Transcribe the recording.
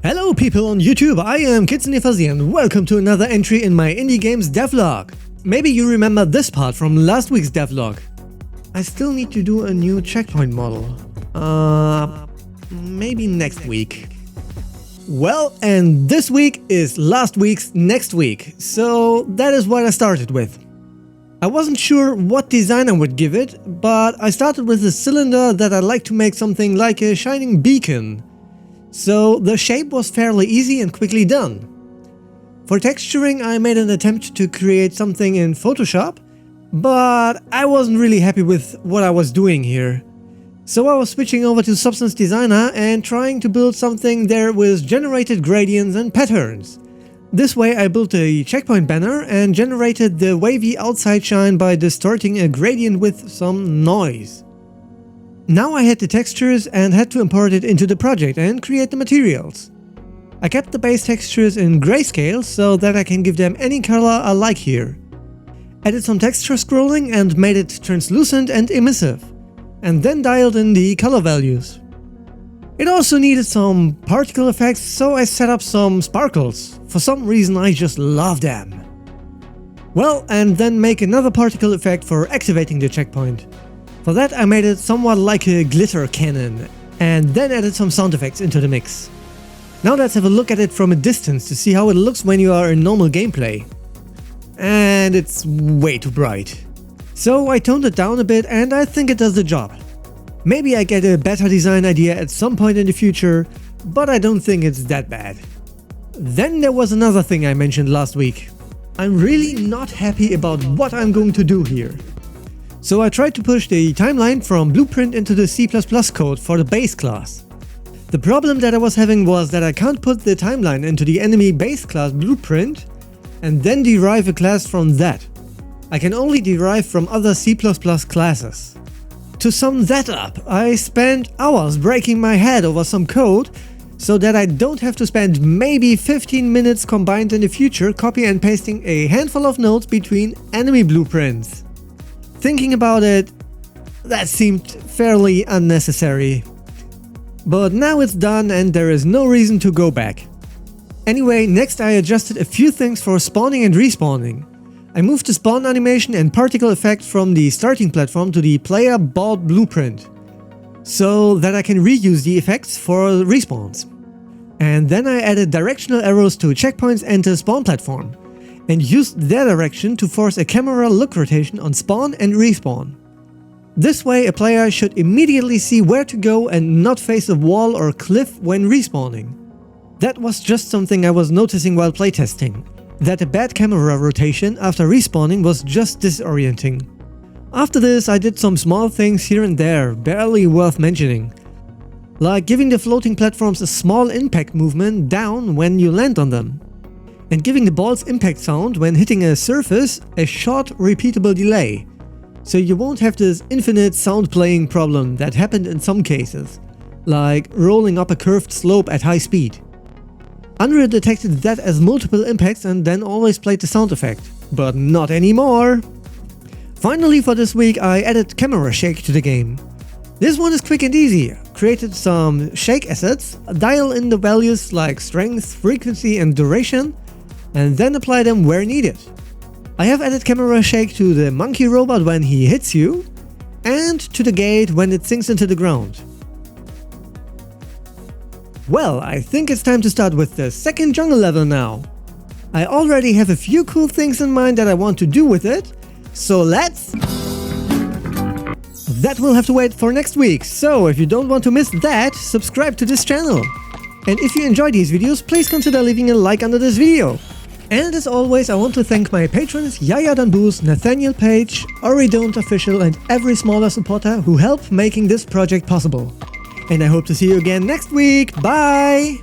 Hello people on YouTube, I am kitsune-fuzzy and welcome to another entry in my indie games devlog. Maybe you remember this part from last week's devlog. I still need to do a new checkpoint model. Maybe next week. Well, and this week is last week's next week, so that is what I started with. I wasn't sure what design I would give it, but I started with a cylinder that I'd like to make something like a shining beacon. So the shape was fairly easy and quickly done. For texturing, I made an attempt to create something in Photoshop, but I wasn't really happy with what I was doing here. So I was switching over to Substance Designer and trying to build something there with generated gradients and patterns. This way I built a checkpoint banner and generated the wavy outside shine by distorting a gradient with some noise. Now I had the textures and had to import it into the project and create the materials. I kept the base textures in grayscale so that I can give them any color I like here. Added some texture scrolling and made it translucent and emissive, and then dialed in the color values. It also needed some particle effects, so I set up some sparkles. For some reason I just love them. Well, and then make another particle effect for activating the checkpoint. For that I made it somewhat like a glitter cannon, and then added some sound effects into the mix. Now let's have a look at it from a distance to see how it looks when you are in normal gameplay. And it's way too bright. So I toned it down a bit and I think it does the job. Maybe I get a better design idea at some point in the future, but I don't think it's that bad. Then there was another thing I mentioned last week. I'm really not happy about what I'm going to do here. So I tried to push the timeline from Blueprint into the C++ code for the base class. The problem that I was having was that I can't put the timeline into the enemy base class Blueprint and then derive a class from that. I can only derive from other C++ classes. To sum that up, I spent hours breaking my head over some code so that I don't have to spend maybe 15 minutes combined in the future copy and pasting a handful of nodes between enemy blueprints. Thinking about it, that seemed fairly unnecessary. But now it's done and there is no reason to go back. Anyway, next I adjusted a few things for spawning and respawning. I moved the spawn animation and particle effect from the starting platform to the player bald blueprint, so that I can reuse the effects for respawns. And then I added directional arrows to checkpoints and the spawn platform, and used their direction to force a camera look rotation on spawn and respawn. This way a player should immediately see where to go and not face a wall or cliff when respawning. That was just something I was noticing while playtesting, that a bad camera rotation after respawning was just disorienting. After this I did some small things here and there, barely worth mentioning. Like giving the floating platforms a small impact movement down when you land on them. And giving the ball's impact sound when hitting a surface a short repeatable delay, so you won't have this infinite sound playing problem that happened in some cases, like rolling up a curved slope at high speed. Unreal detected that as multiple impacts and then always played the sound effect, but not anymore! Finally for this week I added camera shake to the game. This one is quick and easy. Created some shake assets, dial in the values like strength, frequency and duration, and then apply them where needed. I have added camera shake to the monkey robot when he hits you, and to the gate when it sinks into the ground. Well, I think it's time to start with the second jungle level now. I already have a few cool things in mind that I want to do with it, so let's... That will have to wait for next week, so if you don't want to miss that, subscribe to this channel. And if you enjoy these videos, please consider leaving a like under this video. And as always, I want to thank my patrons Yaya Danbus, Nathaniel Page, Ori Don't Official and every smaller supporter who helped making this project possible. And I hope to see you again next week. Bye!